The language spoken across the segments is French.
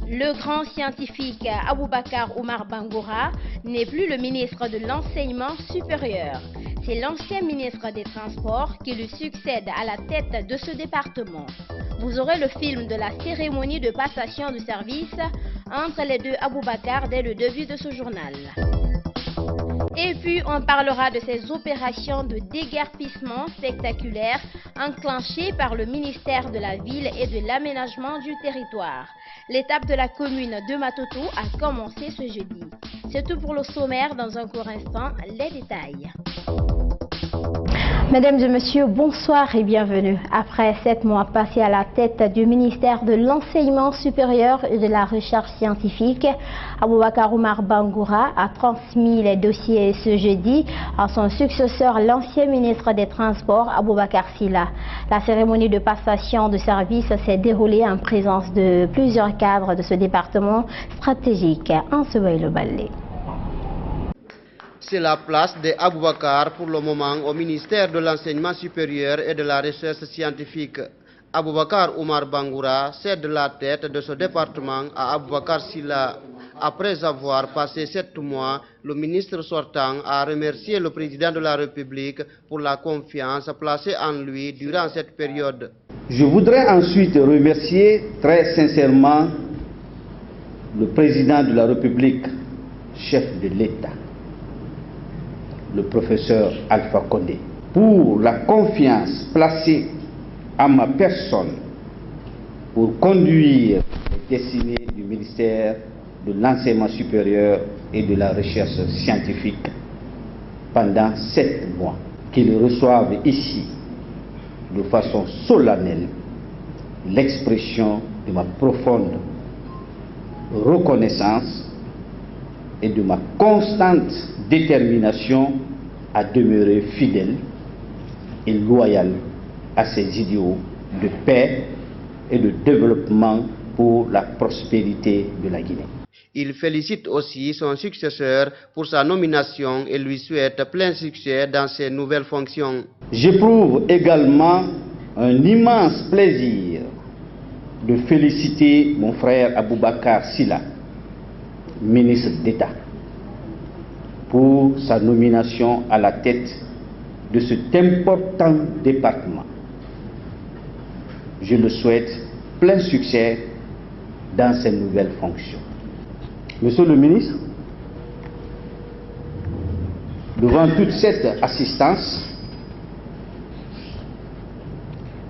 Le grand scientifique Aboubakar Oumar Bangoura n'est plus le ministre de l'Enseignement supérieur. C'est l'ancien ministre des Transports qui lui succède à la tête de ce département. Vous aurez le film de la cérémonie de passation de service entre les deux Aboubakar dès le début de ce journal. Et puis, on parlera de ces opérations de déguerpissement spectaculaires enclenchées par le ministère de la Ville et de l'Aménagement du Territoire. L'étape de la commune de Matoto a commencé ce jeudi. C'est tout pour le sommaire. Dans un court instant, les détails. Mesdames et messieurs, bonsoir et bienvenue. Après 7 mois passés à la tête du ministère de l'Enseignement supérieur et de la Recherche scientifique, Aboubakar Oumar Bangoura a transmis les dossiers ce jeudi à son successeur, l'ancien ministre des Transports, Aboubakar Silla. La cérémonie de passation de service s'est déroulée en présence de plusieurs cadres de ce département stratégique. Le ballet. C'est la place de Aboubakar pour le moment au ministère de l'Enseignement supérieur et de la Recherche scientifique. Aboubakar Oumar Bangoura cède la tête de ce département à Aboubakar Silla. Après avoir passé 7 mois, le ministre sortant a remercié le président de la République pour la confiance placée en lui durant cette période. Je voudrais ensuite remercier très sincèrement le président de la République, chef de l'État, le professeur Alpha Condé, pour la confiance placée à ma personne pour conduire les destinées du ministère de l'Enseignement supérieur et de la Recherche scientifique pendant 7 mois. Qu'ils reçoivent ici de façon solennelle l'expression de ma profonde reconnaissance et de ma constante détermination à demeurer fidèle et loyal à ces idéaux de paix et de développement pour la prospérité de la Guinée. Il félicite aussi son successeur pour sa nomination et lui souhaite plein succès dans ses nouvelles fonctions. J'éprouve également un immense plaisir de féliciter mon frère Aboubakar Silla, ministre d'État, pour sa nomination à la tête de cet important département. Je le souhaite plein succès dans ses nouvelles fonctions. Monsieur le ministre, devant toute cette assistance,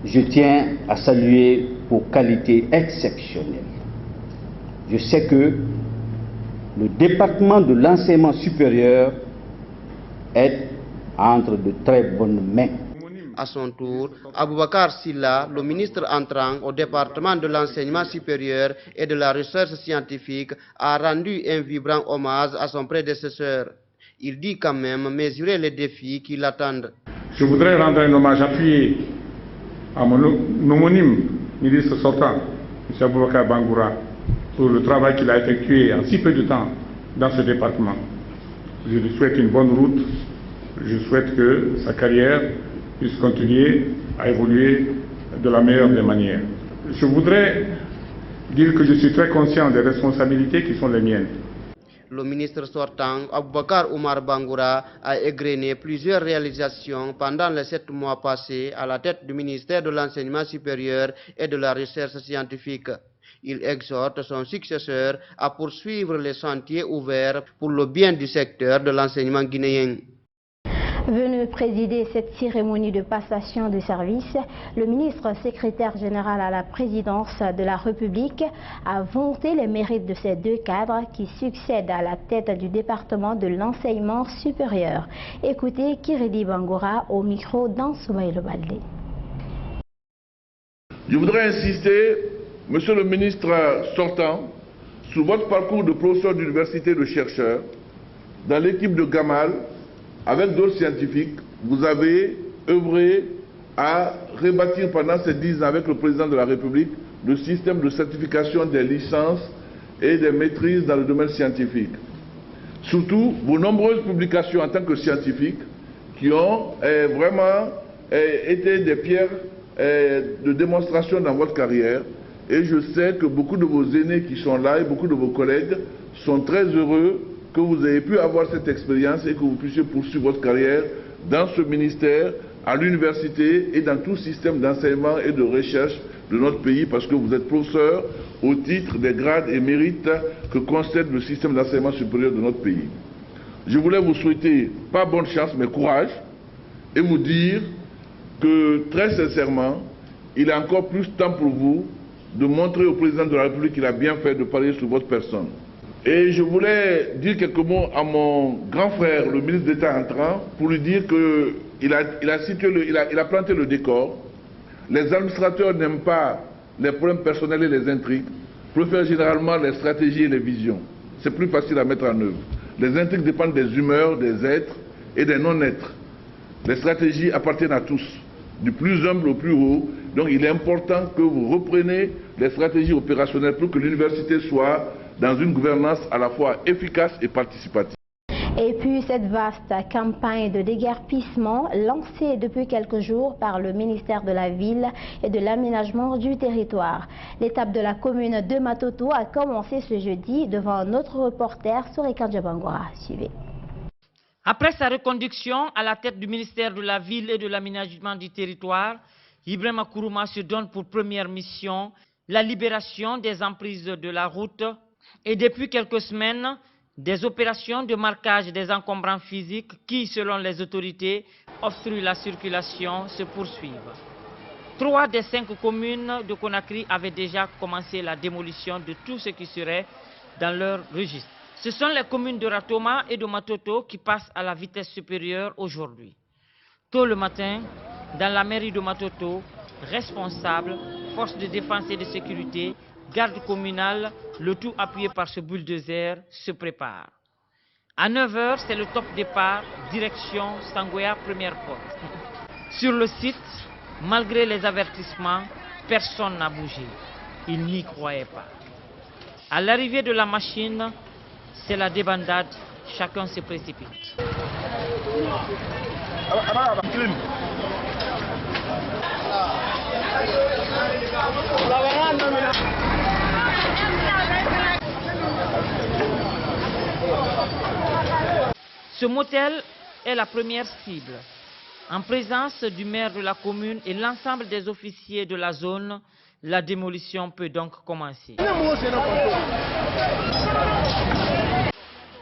je tiens à saluer vos qualités exceptionnelles. Je sais que le département de l'enseignement supérieur est entre de très bonnes mains. À son tour, Aboubakar Silla, le ministre entrant au département de l'enseignement supérieur et de la recherche scientifique, a rendu un vibrant hommage à son prédécesseur. Il dit quand même mesurer les défis qui l'attendent. Je voudrais rendre un hommage appuyé à mon homonyme ministre sortant, M. Aboubakar Bangoura, pour le travail qu'il a effectué en si peu de temps dans ce département. Je lui souhaite une bonne route. Je souhaite que sa carrière puisse continuer à évoluer de la meilleure des manières. Je voudrais dire que je suis très conscient des responsabilités qui sont les miennes. Le ministre sortant, Aboubakar Oumar Bangoura, a égrené plusieurs réalisations pendant les 7 mois passés à la tête du ministère de l'Enseignement supérieur et de la Recherche scientifique. Il exhorte son successeur à poursuivre les chantiers ouverts pour le bien du secteur de l'enseignement guinéen. Venu présider cette cérémonie de passation de service, le ministre secrétaire général à la présidence de la République a vanté les mérites de ces 2 cadres qui succèdent à la tête du département de l'enseignement supérieur. Écoutez Kiridi Bangoura au micro d'Ansoumaï Balde. Je voudrais insister, monsieur le ministre sortant, sur votre parcours de professeur d'université et de chercheur. Dans l'équipe de Gamal, avec d'autres scientifiques, vous avez œuvré à rebâtir pendant ces 10 ans avec le président de la République le système de certification des licences et des maîtrises dans le domaine scientifique. Surtout, vos nombreuses publications en tant que scientifique qui ont vraiment été des pierres de démonstration dans votre carrière Et je sais que beaucoup de vos aînés qui sont là et beaucoup de vos collègues sont très heureux que vous ayez pu avoir cette expérience et que vous puissiez poursuivre votre carrière dans ce ministère, à l'université et dans tout système d'enseignement et de recherche de notre pays, parce que vous êtes professeur au titre des grades et mérites que concède le système d'enseignement supérieur de notre pays. Je voulais vous souhaiter pas bonne chance mais courage et vous dire que très sincèrement, il est encore plus temps pour vous de montrer au président de la République qu'il a bien fait de parler sur votre personne. Et je voulais dire quelques mots à mon grand frère, le ministre d'État entrant, pour lui dire qu'il a planté le décor. Les administrateurs n'aiment pas les problèmes personnels et les intrigues, préfèrent généralement les stratégies et les visions. C'est plus facile à mettre en œuvre. Les intrigues dépendent des humeurs, des êtres et des non-êtres. Les stratégies appartiennent à tous, du plus humble au plus haut. Donc il est important que vous repreniez les stratégies opérationnelles pour que l'université soit dans une gouvernance à la fois efficace et participative. Et puis cette vaste campagne de déguerpissement lancée depuis quelques jours par le ministère de la Ville et de l'Aménagement du Territoire. L'étape de la commune de Matoto a commencé ce jeudi devant notre reporter Sorekan Djabangora. Suivez. Après sa reconduction à la tête du ministère de la Ville et de l'Aménagement du Territoire, Ibrahima Kourouma se donne pour première mission la libération des emprises de la route et depuis quelques semaines, des opérations de marquage des encombrants physiques qui, selon les autorités, obstruent la circulation se poursuivent. 3 des 5 communes de Conakry avaient déjà commencé la démolition de tout ce qui serait dans leur registre. Ce sont les communes de Ratoma et de Matoto qui passent à la vitesse supérieure aujourd'hui. Tôt le matin, dans la mairie de Matoto, responsables, forces de défense et de sécurité, garde communale, le tout appuyé par ce bulldozer, se prépare. À 9 h, c'est le top départ, direction Sangoya, première porte. Sur le site, malgré les avertissements, personne n'a bougé. Ils n'y croyaient pas. À l'arrivée de la machine, c'est la débandade, chacun se précipite. Ce motel est la première cible. En présence du maire de la commune et l'ensemble des officiers de la zone, la démolition peut donc commencer.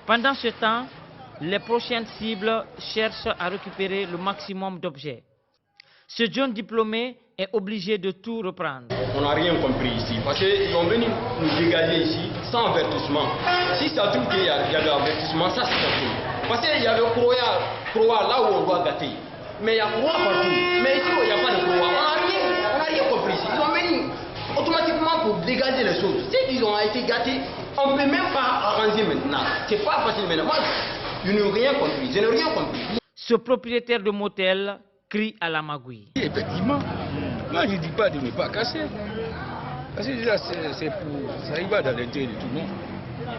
Pendant ce temps, les prochaines cibles cherchent à récupérer le maximum d'objets. Ce jeune diplômé est obligé de tout reprendre. On n'a rien compris ici, parce qu'ils sont venus nous dégager ici sans avertissement. Si ça trouve qu'il y a de l'avertissement, ça c'est facile. Parce qu'il y a le croix là où on doit gâter. Mais il y a croix partout. Mais ici, il n'y a pas de croix. On n'a rien compris ici. Ils sont venus automatiquement pour dégager les choses. Si ils ont été gâtés, on ne peut même pas arranger maintenant. C'est pas facile maintenant. Moi, je n'ai rien compris. Je n'ai rien compris. Ce propriétaire de motel crie à la magouille. Effectivement, moi je ne dis pas de ne pas casser. Parce que déjà, c'est pour. Ça y va dans l'intérêt de tout le monde.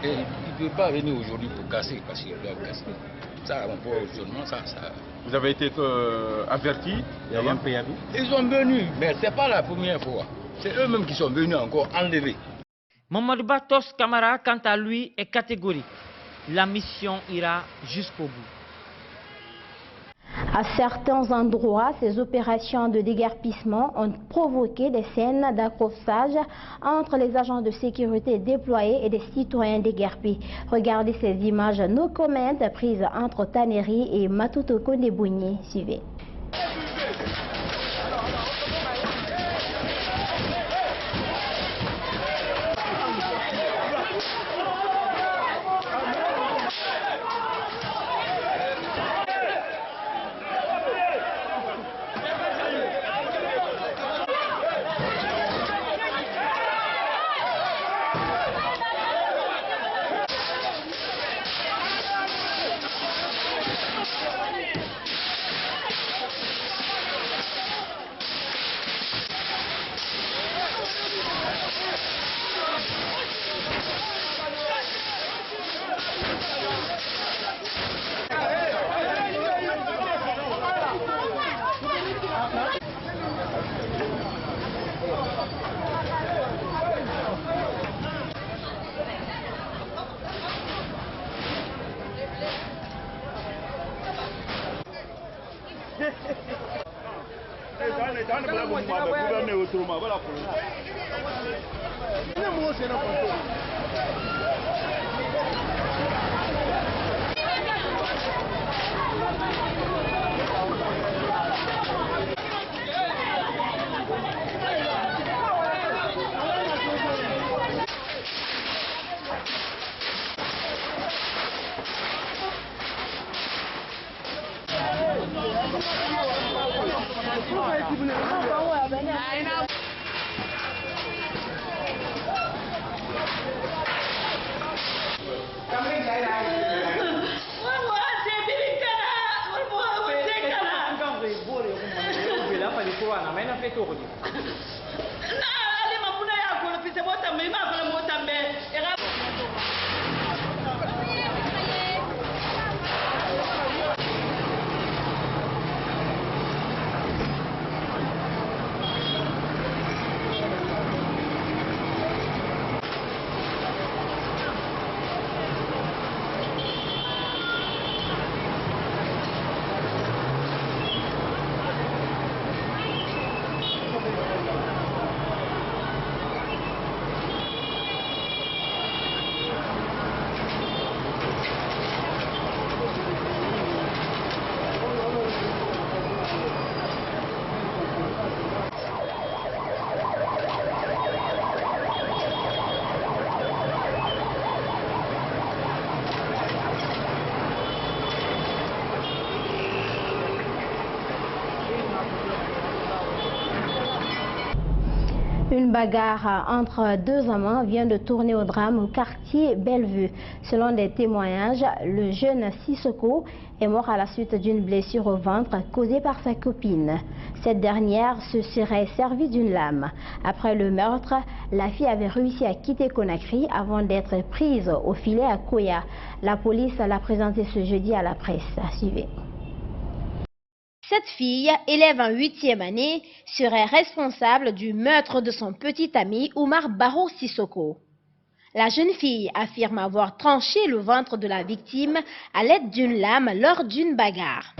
Et il ne peut pas venir aujourd'hui pour casser parce qu'il doit casser. Ça, on peut aujourd'hui, ça. Vous avez été averti? Il y a un préavis? Ils sont venus, mais ce n'est pas la première fois. C'est eux-mêmes qui sont venus encore enlever. Mamadou Batos Kamara, quant à lui, est catégorique. La mission ira jusqu'au bout. À certains endroits, ces opérations de déguerpissement ont provoqué des scènes d'accrochage entre les agents de sécurité déployés et des citoyens déguerpis. Regardez ces images, nos commentaires prises entre Taneri et Matoto Kondebougny. Suivez. Une bagarre entre deux amants vient de tourner au drame au quartier Bellevue. Selon des témoignages, le jeune Sissoko est mort à la suite d'une blessure au ventre causée par sa copine. Cette dernière se serait servie d'une lame. Après le meurtre, la fille avait réussi à quitter Conakry avant d'être prise au filet à Koya. La police l'a présenté ce jeudi à la presse. Suivez. Cette fille, élève en 8e année, serait responsable du meurtre de son petit ami Oumar Barrow Sissoko. La jeune fille affirme avoir tranché le ventre de la victime à l'aide d'une lame lors d'une bagarre.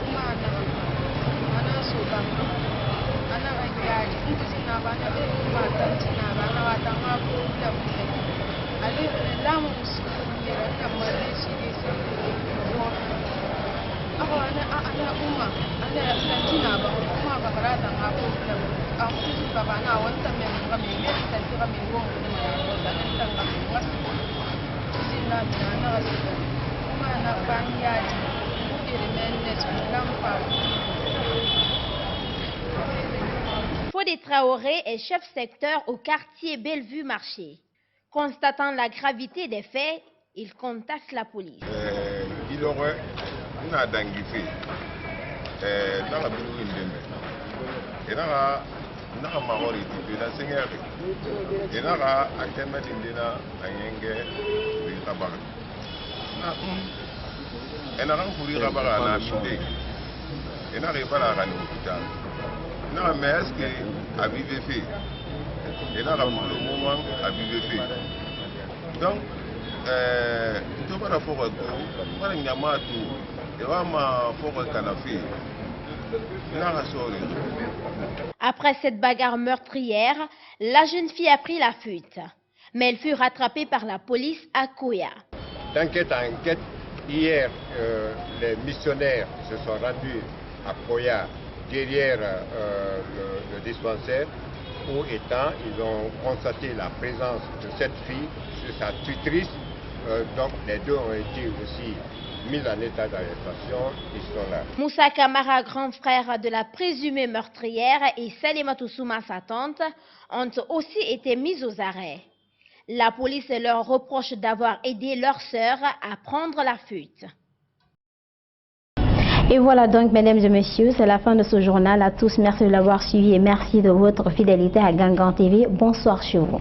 Fodé Traoré est chef secteur au quartier Bellevue Marché. Constatant la gravité des faits, il contacte la police. Il aurait une adangifé. Dans la boue et dans la marore et dans la seigneur et dans la académie d'Indina à Yenge de Tabac. Et dans la fourrure à la mine et dans les balles à l'hôpital. Dans la messe qui a vivé fait et dans le moment a vivé fait. Donc, tout par rapport à tout, il y a ma tout, et ma forêt canafé. Après cette bagarre meurtrière, la jeune fille a pris la fuite. Mais elle fut rattrapée par la police à Koya. D'enquête à enquête, hier, les missionnaires se sont rendus à Koya, derrière le dispensaire, où étant, ils ont constaté la présence de cette fille sur sa tutrice. Donc les deux ont été aussi mis en état d'arrestation, ils sont là. Moussa Kamara, grand frère de la présumée meurtrière, et Salimatou Souma, sa tante, ont aussi été mis aux arrêts. La police leur reproche d'avoir aidé leur sœur à prendre la fuite. Et voilà donc, mesdames et messieurs, c'est la fin de ce journal. À tous, merci de l'avoir suivi et merci de votre fidélité à Gangan TV. Bonsoir chez vous.